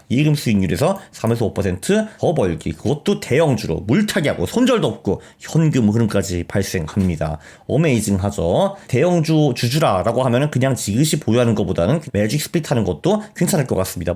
이익음 수익률에서 3에서 5%더 벌기. 그것도 대형주로 물타기하고 손절도 없고 현금 흐름까지 발생합니다. 어메이징하죠. 대형주 주주라라고 하면은 그냥 지그시 보유하는 것보다는 매직 스플릿 하는 것도 괜찮을 것 같습니다.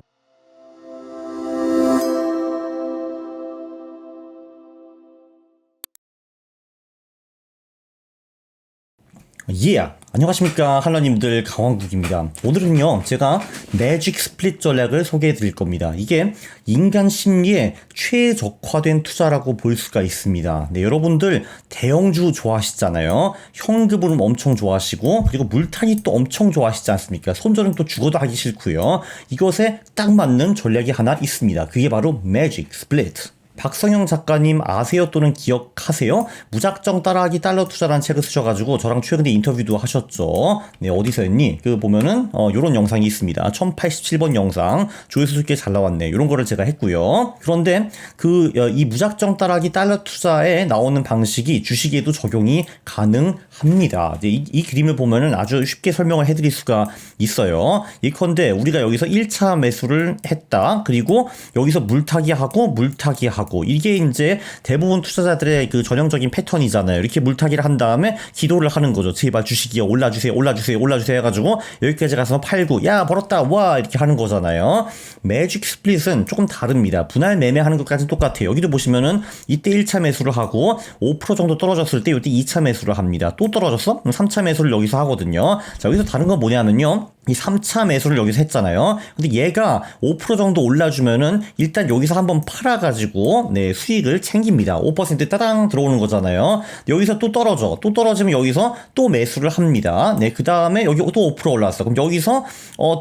안녕하십니까 한러님들, 강왕국입니다. 오늘은요 제가 매직 스플릿 전략을 소개해 드릴 겁니다. 이게 인간 심리에 최적화된 투자라고 볼 수가 있습니다. 네, 여러분들 대형주 좋아하시잖아요. 현금으로 엄청 좋아하시고, 그리고 물타기 또 엄청 좋아하시지 않습니까? 손절은 또 죽어도 하기 싫고요. 이것에 딱 맞는 전략이 하나 있습니다. 그게 바로 매직 스플릿. 박성영 작가님 아세요 또는 기억하세요? 무작정 따라하기 달러 투자라는 책을 쓰셔가지고 저랑 최근에 인터뷰도 하셨죠. 네, 어디서 했니? 보면은 요런 영상이 있습니다. 1087번 영상, 조회수 꽤 잘 나왔네. 요런 거를 제가 했고요. 그런데 이 무작정 따라하기 달러 투자에 나오는 방식이 주식에도 적용이 가능합니다. 이 그림을 보면은 아주 쉽게 설명을 해드릴 수가 있어요. 예컨대 우리가 여기서 1차 매수를 했다. 그리고 여기서 물타기하고 이게 이제 대부분 투자자들의 그 전형적인 패턴이잖아요. 이렇게 물타기를 한 다음에 기도를 하는 거죠. 제발 주식이요, 올라주세요 해가지고 여기까지 가서 팔고, 야 벌었다, 와, 이렇게 하는 거잖아요. 매직 스플릿은 조금 다릅니다. 분할 매매하는 것까지는 똑같아요. 여기도 보시면은 이때 1차 매수를 하고 5% 정도 떨어졌을 때 이때 2차 매수를 합니다. 또 떨어졌어? 그럼 3차 매수를 여기서 하거든요. 자, 여기서 다른 건 뭐냐면요, 이 3차 매수를 여기서 했잖아요. 근데 얘가 5% 정도 올라주면은 일단 여기서 한번 팔아가지고 네, 수익을 챙깁니다. 5% 따당 들어오는 거잖아요. 여기서 또 떨어지면 여기서 또 매수를 합니다. 네, 그 다음에 여기 또 5% 올라왔어. 그럼 여기서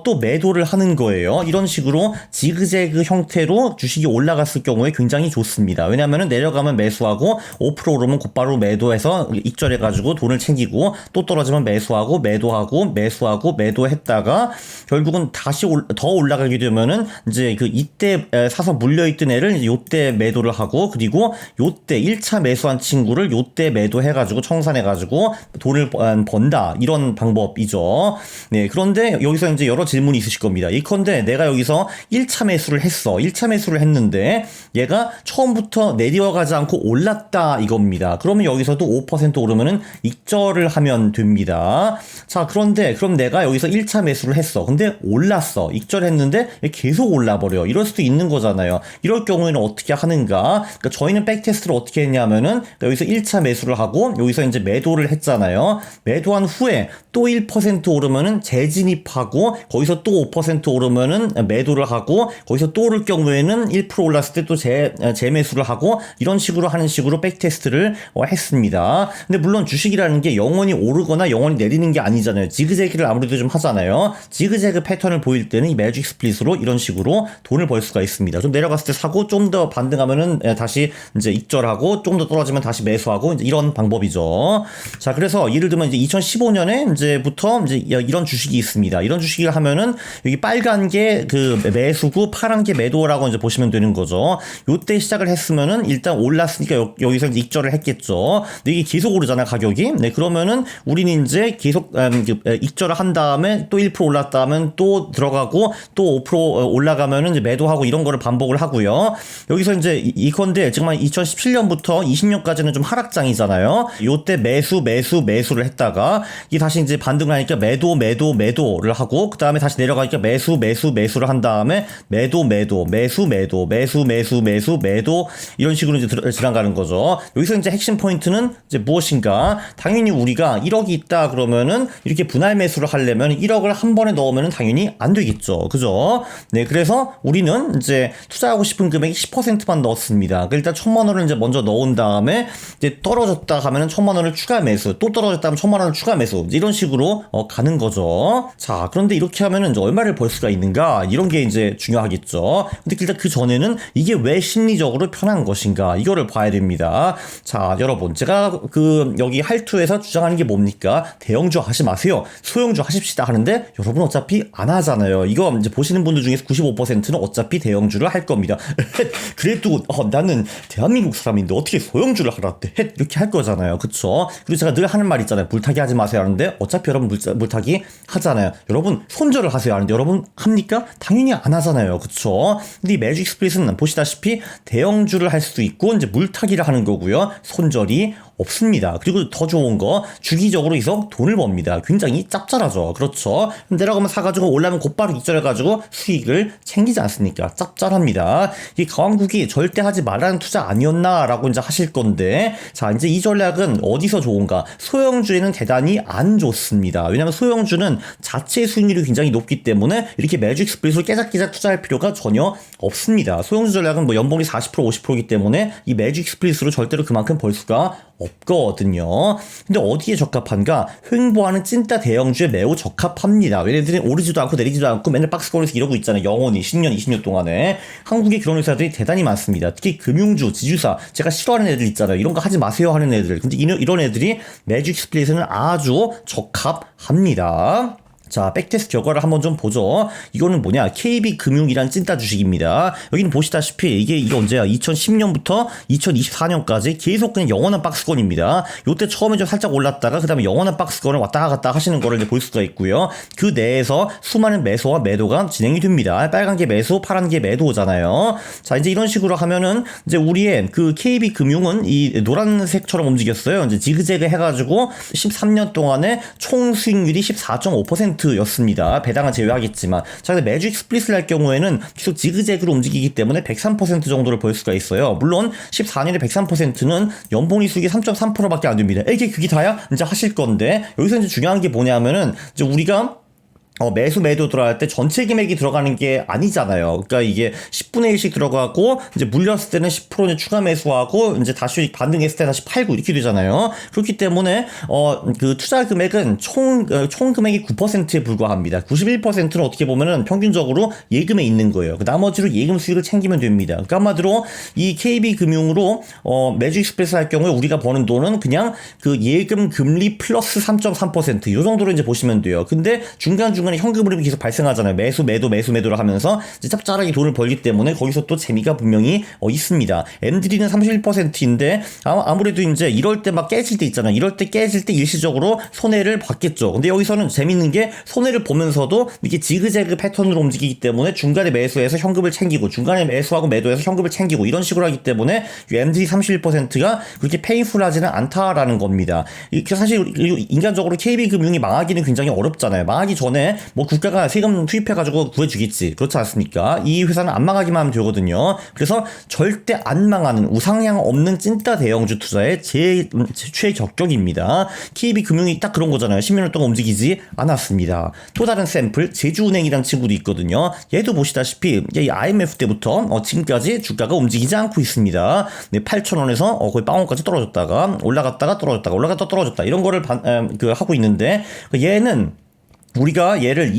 또 매도를 하는 거예요. 이런 식으로 지그재그 형태로 주식이 올라갔을 경우에 굉장히 좋습니다. 왜냐면은 내려가면 매수하고 5% 오르면 곧바로 매도해서 익절해가지고 돈을 챙기고, 또 떨어지면 매수하고 매도했다. 다가 결국은 다시 더 올라가게 되면은 이제 이때 사서 물려있던 애를 요때 매도를 하고, 그리고 요때 1차 매수한 친구를 요때 매도해가지고 청산해가지고 돈을 번다, 이런 방법이죠. 네, 그런데 여기서 이제 여러 질문이 있으실 겁니다. 예컨대 내가 여기서 1차 매수를 했어. 1차 매수를 했는데 얘가 처음부터 내려가지 않고 올랐다 이겁니다. 그러면 여기서도 5% 오르면은 익절을 하면 됩니다. 자, 그럼 내가 여기서 1차 매수를 했어. 근데 올랐어. 익절했는데 계속 올라버려. 이럴 수도 있는 거잖아요. 이럴 경우에는 어떻게 하는가? 그러니까 저희는 백테스트를 어떻게 했냐면은 여기서 1차 매수를 하고 여기서 이제 매도를 했잖아요. 매도한 후에 또 1% 오르면은 재진입하고, 거기서 또 5% 오르면은 매도를 하고, 거기서 또 오를 경우에는 1% 올랐을 때 또 재매수를 하고, 이런 식으로 하는 식으로 백테스트를 했습니다. 근데 물론 주식이라는 게 영원히 오르거나 영원히 내리는 게 아니잖아요. 지그재그를 아무래도 좀 하잖아요. 지그재그 패턴을 보일 때는 이 매직 스플릿으로 이런 식으로 돈을 벌 수가 있습니다. 좀 내려갔을 때 사고, 좀 더 반등하면은 다시 이제 익절하고, 좀 더 떨어지면 다시 매수하고, 이제 이런 방법이죠. 자, 그래서 예를 들면 이제 2015년에 이제부터 이제 이런 주식이 있습니다. 이런 주식을 하면은 여기 빨간 게 매수고 파란 게 매도라고 이제 보시면 되는 거죠. 요때 시작을 했으면은 일단 올랐으니까 여기서 이제 익절을 했겠죠. 근데 이게 계속 오르잖아요, 가격이. 네, 그러면은 우리는 이제 계속 익절을 한 다음에 또 1% 올랐다 하면 또 들어가고, 또 5% 올라가면은 이제 매도하고, 이런 거를 반복을 하고요. 여기서 이제 이건데 지금 2017년부터 20년까지는 좀 하락장이잖아요. 요때 매수를 했다가 이게 다시 이제 반등을 하니까 매도를 하고, 그 다음에 다시 내려가니까 매수를 한 다음에 매도, 이런 식으로 이제 지나가는 거죠. 여기서 이제 핵심 포인트는 이제 무엇인가? 당연히 우리가 1억이 있다 그러면은 이렇게 분할 매수를 하려면 1억을 한 번에 넣으면은 당연히 안 되겠죠. 그죠? 네, 그래서 우리는 이제 투자하고 싶은 금액이 10%만 넣었습니다. 일단 1,000만 원을 이제 먼저 넣은 다음에 이제 떨어졌다 하면은 1,000만 원을 추가 매수, 또 떨어졌다 하면 1,000만 원을 추가 매수, 이런 식으로 가는 거죠. 자, 그런데 이렇게 하면은 이제 얼마를 벌 수가 있는가? 이런 게 이제 중요하겠죠. 근데 일단 그 전에는 이게 왜 심리적으로 편한 것인가? 이거를 봐야 됩니다. 자, 여러분, 제가 여기 할투에서 주장하는 게 뭡니까? 대형주 하지 마세요. 소형주 하십시다 하는데 여러분 어차피 안 하잖아요. 이거 이제 보시는 분들 중에서 95%는 어차피 대형주를 할 겁니다. 그래도 그리고 나는 대한민국 사람인데 어떻게 소형주를 하라 때 이렇게 할 거잖아요. 그쵸? 그리고 제가 늘 하는 말 있잖아요. 물타기 하지 마세요 하는데 어차피 여러분 물타기 하잖아요. 여러분 손절을 하세요 하는데 여러분 합니까? 당연히 안 하잖아요. 그쵸? 근데 이 매직 스플릿은 보시다시피 대형주를 할 수 있고 이제 물타기를 하는 거고요. 손절이 없습니다. 그리고 더 좋은 거 주기적으로 계속 돈을 법니다. 굉장히 짭짤하죠. 그렇죠. 내려가면 사가지고 올라면 곧바로 익절해가지고 수익을 챙기지 않습니까? 짭짤합니다. 이 가왕국이 절대 하지 말라는 투자 아니었나라고 이제 하실 건데, 자 이제 이 전략은 어디서 좋은가? 소형주에는 대단히 안 좋습니다. 왜냐하면 소형주는 자체 수익률이 굉장히 높기 때문에 이렇게 매직 스플릿을 깨작깨작 투자할 필요가 전혀 없습니다. 소형주 전략은 뭐 연봉이 40% 50%이기 때문에 이 매직 스플릿으로 절대로 그만큼 벌 수가 없거든요. 근데 어디에 적합한가? 횡보하는 찐따 대형주에 매우 적합합니다. 얘네들이 오르지도 않고 내리지도 않고 맨날 박스권에서 이러고 있잖아요. 영원히 10년, 20년 동안에. 한국에 그런 회사들이 대단히 많습니다. 특히 금융주, 지주사, 제가 싫어하는 애들 있잖아요. 이런 거 하지 마세요 하는 애들. 근데 이런 애들이 매직 스플릿에는 아주 적합합니다. 자, 백테스트 결과를 한번 좀 보죠. 이거는 뭐냐? KB금융이란 찐따 주식입니다. 여기는 보시다시피 이게 언제야? 2010년부터 2024년까지 계속 그냥 영원한 박스권입니다. 요때 처음에 좀 살짝 올랐다가 그 다음에 영원한 박스권을 왔다 갔다 하시는 거를 이제 볼 수가 있고요. 그 내에서 수많은 매수와 매도가 진행이 됩니다. 빨간 게 매수, 파란 게 매도잖아요. 자, 이제 이런 식으로 하면은 이제 우리의 그 KB금융은 이 노란색처럼 움직였어요. 이제 지그재그 해가지고 13년 동안에 총 수익률이 14.5% 였습니다. 배당은 제외하겠지만. 자, 근데 매직 스플릿을 할 경우에는 계속 지그재그로 움직이기 때문에 103% 정도를 볼 수가 있어요. 물론 14년에 103%는 연봉이 수익이 3.3%밖에 안 됩니다. 이게 그게 다야? 이제 하실 건데 여기서 이제 중요한 게 뭐냐면은 이제 우리가 매수 매도 들어갈 때 전체 금액이 들어가는 게 아니잖아요. 그러니까 이게 10분의 1씩 들어가고 이제 물렸을 때는 10% 추가 매수하고 이제 다시 반등했을 때 다시 팔고 이렇게 되잖아요. 그렇기 때문에 그 투자 금액은 총 금액이 9%에 불과합니다. 91%는 어떻게 보면은 평균적으로 예금에 있는 거예요. 그 나머지로 예금 수익을 챙기면 됩니다. 그러니까 한마디로 이 KB금융으로 매직 스플릿을 할 경우에 우리가 버는 돈은 그냥 그 예금 금리 플러스 3.3% 이 정도로 이제 보시면 돼요. 근데 중간중간에 현금 흐름이 계속 발생하잖아요. 매수를 하면서 이제 짭짤하게 돈을 벌기 때문에 거기서 또 재미가 분명히 있습니다. M3는 31%인데 아무래도 이제 이럴 때 막 깨질 때 있잖아요. 이럴 때 깨질 때 일시적으로 손해를 받겠죠. 근데 여기서는 재밌는 게 손해를 보면서도 이게 지그재그 패턴으로 움직이기 때문에 중간에 매수해서 현금을 챙기고 중간에 매수하고 매도해서 현금을 챙기고 이런 식으로 하기 때문에 M3 31%가 그렇게 페인풀하지는 않다라는 겁니다. 사실 인간적으로 KB금융이 망하기는 굉장히 어렵잖아요. 망하기 전에 뭐 국가가 세금 투입해가지고 구해주겠지. 그렇지 않습니까? 이 회사는 안 망하기만 하면 되거든요. 그래서 절대 안 망하는 우상향 없는 찐따 대형주 투자의 최적격입니다. KB금융이 딱 그런 거잖아요. 10년 동안 움직이지 않았습니다. 또 다른 샘플 제주은행이라는 친구도 있거든요. 얘도 보시다시피 이 IMF 때부터 지금까지 주가가 움직이지 않고 있습니다. 네, 8,000원에서 거의 0원까지 떨어졌다가 올라갔다가 떨어졌다 이런 거를 하고 있는데 얘는 우리가 얘를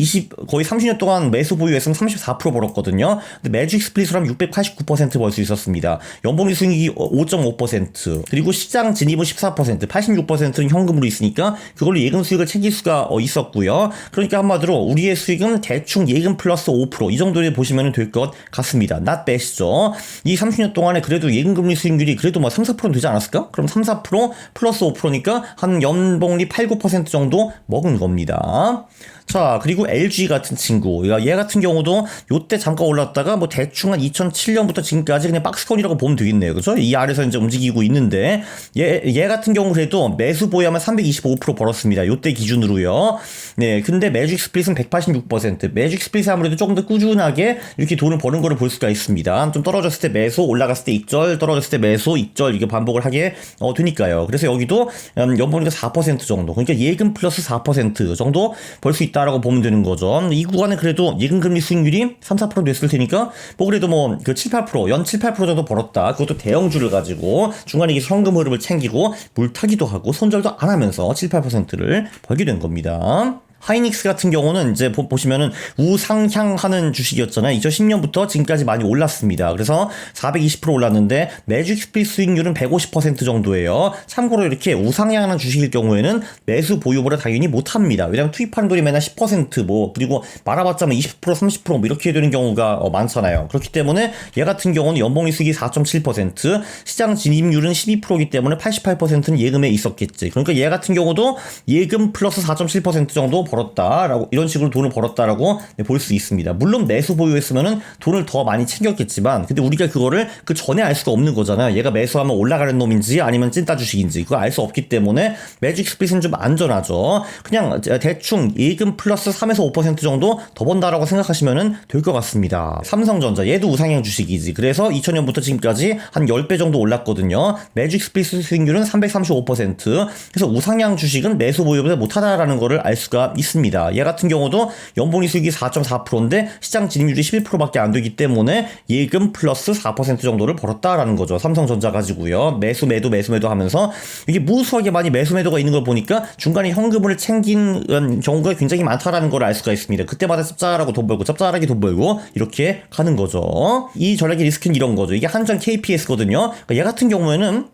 거의 30년 동안 매수 보유했으면 34% 벌었거든요. 근데 매직 스플릿을 하면 689% 벌 수 있었습니다. 연봉이 수익이 5.5%, 그리고 시장 진입은 14%, 86%는 현금으로 있으니까 그걸로 예금 수익을 챙길 수가 있었고요. 그러니까 한마디로 우리의 수익은 대충 예금 플러스 5%, 이 정도에 보시면 될 것 같습니다. not bad이죠. 이 30년 동안에 그래도 예금 금리 수익률이 그래도 뭐 3, 4%는 되지 않았을까? 그럼 3, 4% 플러스 5%니까 한 연봉이 8, 9% 정도 먹은 겁니다. 자, 그리고 LG 같은 친구. 얘 같은 경우도 요때 잠깐 올랐다가 뭐 대충 한 2007년부터 지금까지 그냥 박스권이라고 보면 되겠네요. 그죠? 이 아래서 이제 움직이고 있는데, 얘 같은 경우 그래도 매수 보유하면 325% 벌었습니다. 요때 기준으로요. 네. 근데 매직 스플릿은 186%. 매직 스플릿이 아무래도 조금 더 꾸준하게 이렇게 돈을 버는 거를 볼 수가 있습니다. 좀 떨어졌을 때 매수, 올라갔을 때 익절, 떨어졌을 때 매수, 익절, 이게 반복을 하게 되니까요. 그래서 여기도 연봉이 4% 정도. 그러니까 예금 플러스 4% 정도 벌 수 있다라고 보면 되는 거죠. 이 구간은 그래도 예금금리 수익률이 3, 4% 됐을 테니까 뭐 그래도 뭐 그 7, 8% 연 7, 8% 정도 벌었다. 그것도 대형주를 가지고 중간에 현금 흐름을 챙기고 물타기도 하고 손절도 안 하면서 7, 8%를 벌게 된 겁니다. 하이닉스 같은 경우는 이제 보시면은 우상향하는 주식이었잖아요. 2010년부터 지금까지 많이 올랐습니다. 그래서 420% 올랐는데 매직 스플릿 수익률은 150% 정도예요. 참고로 이렇게 우상향하는 주식일 경우에는 매수 보유보다 당연히 못합니다. 왜냐면 투입하는 돈이 맨날 10% 그리고 말아봤자 20% 30% 이렇게 되는 경우가 많잖아요. 그렇기 때문에 얘 같은 경우는 연봉이 수익이 4.7%, 시장 진입률은 12%이기 때문에 88%는 예금에 있었겠지. 그러니까 얘 같은 경우도 예금 플러스 4.7% 정도 벌었다라고, 이런 식으로 돈을 벌었다라고 볼 수 있습니다. 물론 매수 보유했으면은 돈을 더 많이 챙겼겠지만, 근데 우리가 그거를 그 전에 알 수가 없는 거잖아요. 얘가 매수하면 올라가는 놈인지 아니면 찐따 주식인지 그거 알 수 없기 때문에 매직 스플릿은 좀 안전하죠. 그냥 대충 예금 플러스 3에서 5% 정도 더 번다라고 생각하시면 될 것 같습니다. 삼성전자 얘도 우상향 주식이지. 그래서 2000년부터 지금까지 한 10배 정도 올랐거든요. 매직 스플릿 수익률은 335%. 그래서 우상향 주식은 매수 보유보다 못하다라는 거를 알 수가 있습니다. 얘 같은 경우도 연봉이 수익이 4.4%인데 시장 진입률이 11%밖에 안 되기 때문에 예금 플러스 4% 정도를 벌었다라는 거죠. 삼성전자 가지고요. 매수 매도 하면서 이게 무수하게 많이 매수 매도가 있는 걸 보니까 중간에 현금을 챙긴 경우가 굉장히 많다라는 걸 알 수가 있습니다. 그때마다 짭짤하고 돈 벌고 짭짤하게 돈 벌고 이렇게 가는 거죠. 이 전략의 리스크는 이런 거죠. 이게 한전 KPS거든요. 그러니까 얘 같은 경우에는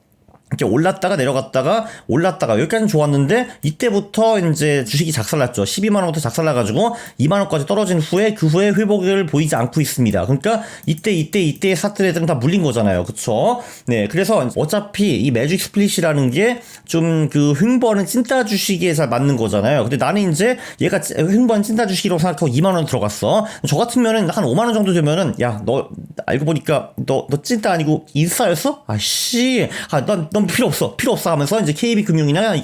이렇게 올랐다가 여기까지는 좋았는데 이때부터 이제 주식이 작살났죠. 12만원부터 작살나가지고 2만원까지 떨어진 후에 그 후에 회복을 보이지 않고 있습니다. 그러니까 이때 샀던 애들은 다 물린 거잖아요. 그쵸? 네. 그래서 어차피 이 매직 스플릿이라는 게 좀 그 횡보하는 찐따 주식에 잘 맞는 거잖아요. 근데 나는 이제 얘가 횡보하는 찐따 주식이라고 생각하고 2만원 들어갔어. 저 같으면은 한 5만원 정도 되면은 야, 너 알고 보니까 너 찐따 아니고 인싸였어? 아씨. 넌 필요 없어 하면서 이제 KB금융이나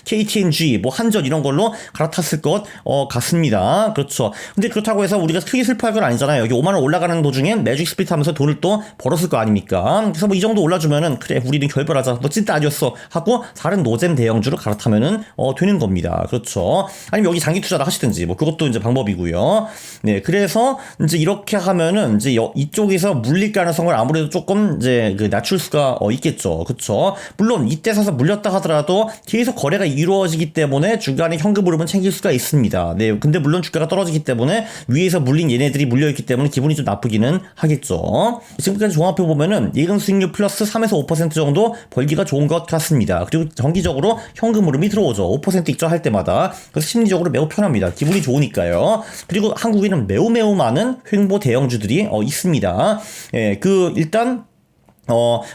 KTNG, 한전 이런 걸로 갈아탔을 것 같습니다. 그렇죠. 근데 그렇다고 해서 우리가 크게 슬퍼할 건 아니잖아요. 여기 5만원 올라가는 도중에 매직 스플릿 하면서 돈을 또 벌었을 거 아닙니까? 그래서 이 정도 올라주면은 그래 우리는 결별하자. 너 찐따 아니었어 하고 다른 노잼 대형주로 갈아타면은 되는 겁니다. 그렇죠. 아니면 여기 장기 투자를 하시든지 그것도 이제 방법이고요. 네, 그래서 이제 이렇게 하면은 이제 이쪽에서 물릴 가능성을 아무래도 조금 이제 낮출 수가 있겠죠. 그렇죠. 물론 이때 사서 물렸다 하더라도 계속 거래가 이루어지기 때문에 중간에 현금 흐름은 챙길 수가 있습니다. 네, 근데 물론 주가가 떨어지기 때문에 위에서 물린 얘네들이 물려있기 때문에 기분이 좀 나쁘기는 하겠죠. 지금까지 종합해보면은 예금 수익률 플러스 3에서 5% 정도 벌기가 좋은 것 같습니다. 그리고 정기적으로 현금 흐름이 들어오죠. 5% 입장할 때마다. 그래서 심리적으로 매우 편합니다. 기분이 좋으니까요. 그리고 한국에는 매우 많은 횡보 대형주들이 있습니다. 예, 일단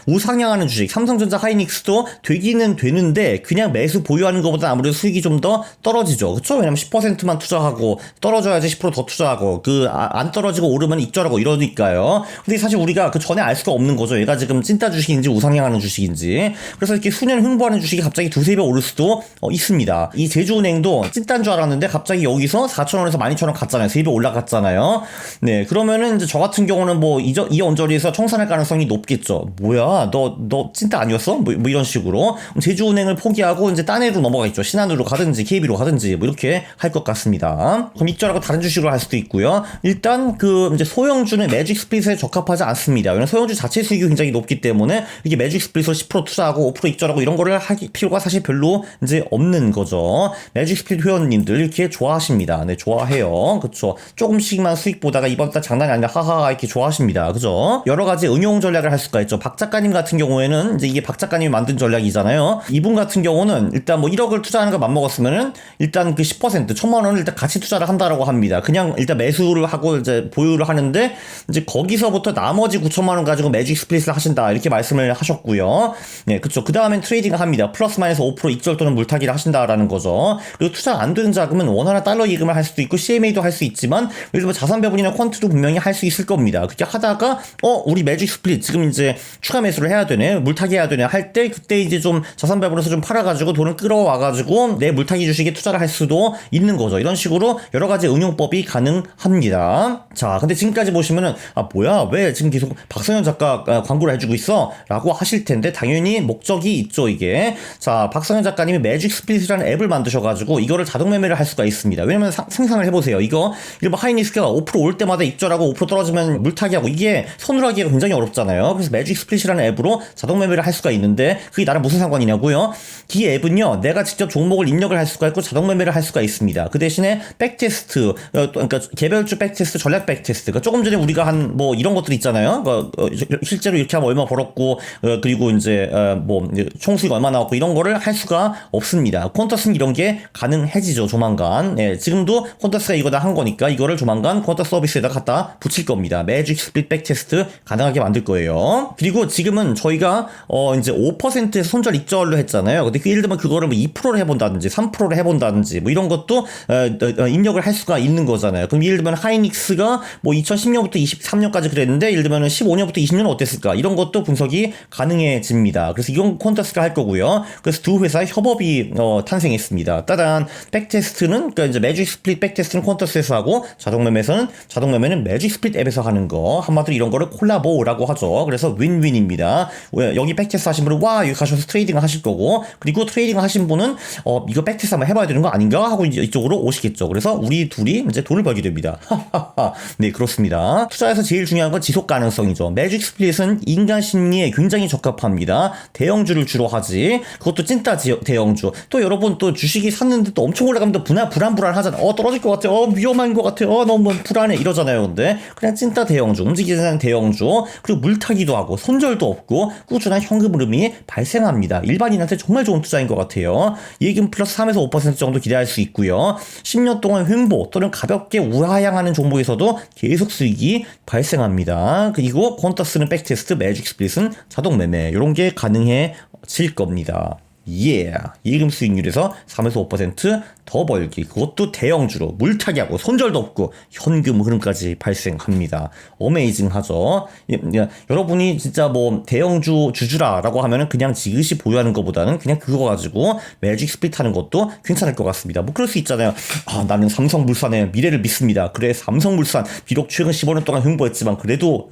우상향하는 주식, 삼성전자, 하이닉스도 되기는 되는데 그냥 매수 보유하는 것보다 아무래도 수익이 좀 더 떨어지죠. 그쵸? 왜냐면 10%만 투자하고 떨어져야지 10% 더 투자하고 안 떨어지고 오르면 익절하고 이러니까요. 근데 사실 우리가 그 전에 알 수가 없는 거죠. 얘가 지금 찐따 주식인지 우상향하는 주식인지. 그래서 이렇게 수년 횡보하는 주식이 갑자기 두세 배 오를 수도 있습니다. 이 제주은행도 찐따인 줄 알았는데 갑자기 여기서 4,000원에서 12,000원 갔잖아요. 3배 올라갔잖아요. 네, 그러면은 이제 저 같은 경우는 이 언저리에서 청산할 가능성이 높겠죠. 뭐야, 너 찐따 아니었어? 이런 식으로 제주은행을 포기하고 이제 딴 애로 넘어가겠죠. 신한으로 가든지 KB로 가든지 이렇게 할 것 같습니다. 그럼 익절하고 다른 주식으로 할 수도 있고요. 일단 이제 소형주는 매직 스플릿에 적합하지 않습니다. 왜냐면 소형주 자체 수익이 굉장히 높기 때문에 이게 매직 스플릿으로 10% 투자하고 5% 익절하고 이런 거를 할 필요가 사실 별로 이제 없는 거죠. 매직 스플릿 회원님들 이렇게 좋아하십니다. 네, 좋아해요. 그쵸. 조금씩만 수익 보다가 이번 달 장난이 아니라 하하 이렇게 좋아하십니다. 그죠? 여러 가지 응용 전략을 할 수가 있죠. 박 작가님 같은 경우에는 이제 이게 박 작가님이 만든 전략이잖아요. 이분 같은 경우는 일단 1억을 투자하는 거 맘먹었으면은 일단 그 10% 1,000만 원을 일단 같이 투자를 한다라고 합니다. 그냥 일단 매수를 하고 이제 보유를 하는데 이제 거기서부터 나머지 9,000만 원 가지고 매직 스플릿을 하신다 이렇게 말씀을 하셨고요. 네, 그쵸. 그 다음엔 트레이딩을 합니다. 플러스 마이너스 5% 익절 또는 물타기를 하신다라는 거죠. 그리고 투자 안 되는 자금은 원화나 달러 예금을 할 수도 있고 CMA도 할 수 있지만 예를 들면 자산 배분이나 퀀트도 분명히 할 수 있을 겁니다. 그렇게 하다가 우리 매직 스플릿 지금 이제 추가 매수를 해야 되네, 물타기 해야 되네 할 때 그때 이제 좀 자산 배분해서 좀 팔아가지고 돈을 끌어와가지고 내 물타기 주식에 투자를 할 수도 있는 거죠. 이런 식으로 여러 가지 응용법이 가능합니다. 자, 근데 지금까지 보시면은 뭐야 왜 지금 계속 박성현 작가 광고를 해주고 있어? 라고 하실 텐데 당연히 목적이 있죠. 이게 자, 박성현 작가님이 매직 스플릿이라는 앱을 만드셔가지고 이거를 자동 매매를 할 수가 있습니다. 왜냐면 상상을 해보세요. 이거 하이닉스가 5% 올 때마다 입절하고 5% 떨어지면 물타기하고 이게 손으로 하기가 굉장히 어렵잖아요. 그래서 매직 매직 스플릿이라는 앱으로 자동 매매를 할 수가 있는데 그게 나랑 무슨 상관이냐고요? 이 앱은요, 내가 직접 종목을 입력을 할 수가 있고 자동 매매를 할 수가 있습니다. 그 대신에 백테스트, 그러니까 개별주 백테스트, 전략 백테스트, 그러니까 조금 전에 우리가 한 뭐 이런 것들 있잖아요. 실제로 이렇게 하면 얼마 벌었고, 그리고 이제 뭐 총수익 얼마 나왔고 이런 거를 할 수가 없습니다. 퀀터스는 이런 게 가능해지죠, 조만간. 예, 지금도 퀀터스가 이거 다 한 거니까 이거를 조만간 퀀터 서비스에다 갖다 붙일 겁니다. 매직 스플릿 백테스트 가능하게 만들 거예요. 그리고 지금은 저희가 이제 5%에서 손절 익절로 했잖아요. 근데 예를 들면 그거를 뭐 2%를 해본다든지 3%를 해본다든지 뭐 이런 것도 입력을 할 수가 있는 거잖아요. 그럼 예를 들면 하이닉스가 뭐 2010년부터 23년까지 그랬는데 예를 들면 15년부터 20년은 어땠을까? 이런 것도 분석이 가능해집니다. 그래서 이건 퀀터스가 할 거고요. 그래서 두 회사의 협업이 탄생했습니다. 따단 백테스트는 그러니까 이제 매직 스플릿 백테스트는 퀀터스에서 하고 자동 매매는 매직 스플릿 앱에서 하는 거. 한마디로 이런 거를 콜라보라고 하죠. 그래서 윈윈입니다. 여기 백테스트 하신 분은 와 여기 가셔서 트레이딩 하실 거고, 그리고 트레이딩 하신 분은 이거 백테스트 한번 해봐야 되는 거 아닌가 하고 이제 이쪽으로 오시겠죠. 그래서 우리 둘이 이제 돈을 벌게 됩니다. 네, 그렇습니다. 투자에서 제일 중요한 건 지속 가능성이죠. 매직 스플릿은 인간 심리에 굉장히 적합합니다. 대형주를 주로 하지. 그것도 찐따 대형주. 또 여러분 또 주식이 샀는데 또 엄청 올라가면 또 불안하잖아. 떨어질 것 같아. 위험한 것 같아. 너무 불안해. 이러잖아요. 근데 그냥 찐따 대형주, 움직이는 대형주, 그리고 물타기도 하고 손절도 없고 꾸준한 현금 흐름이 발생합니다. 일반인한테 정말 좋은 투자인 것 같아요. 예금 플러스 3에서 5% 정도 기대할 수 있고요. 10년 동안 횡보 또는 가볍게 우하향하는 종목에서도 계속 수익이 발생합니다. 그리고 퀀터스는 백테스트, 매직 스플릿은 자동 매매, 이런 게 가능해질 겁니다. 예금 수익률에서 3에서 5% 더 벌기, 그것도 대형주로 물타기하고 손절도 없고 현금 흐름까지 발생합니다. 어메이징하죠. 여러분이 진짜 뭐 대형주 주주라라고 하면은 그냥 지그시 보유하는 것보다는 그냥 그거 가지고 매직 스플릿 하는 것도 괜찮을 것 같습니다. 뭐 그럴 수 있잖아요. 나는 삼성물산의 미래를 믿습니다. 그래, 삼성물산 비록 최근 15년 동안 횡보했지만 그래도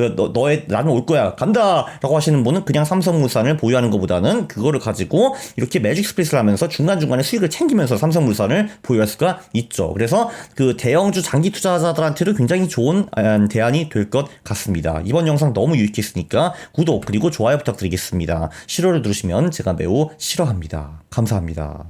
나는 올 거야, 간다 라고 하시는 분은 그냥 삼성물산을 보유하는 것보다는 그거를 가지고 이렇게 매직 스플릿을 하면서 중간중간에 수익을 챙기면서 삼성물산을 보유할 수가 있죠. 그래서 그 대형주 장기 투자자들한테도 굉장히 좋은 대안이 될 것 같습니다. 이번 영상 너무 유익했으니까 구독 그리고 좋아요 부탁드리겠습니다. 싫어를 누르시면 제가 매우 싫어합니다. 감사합니다.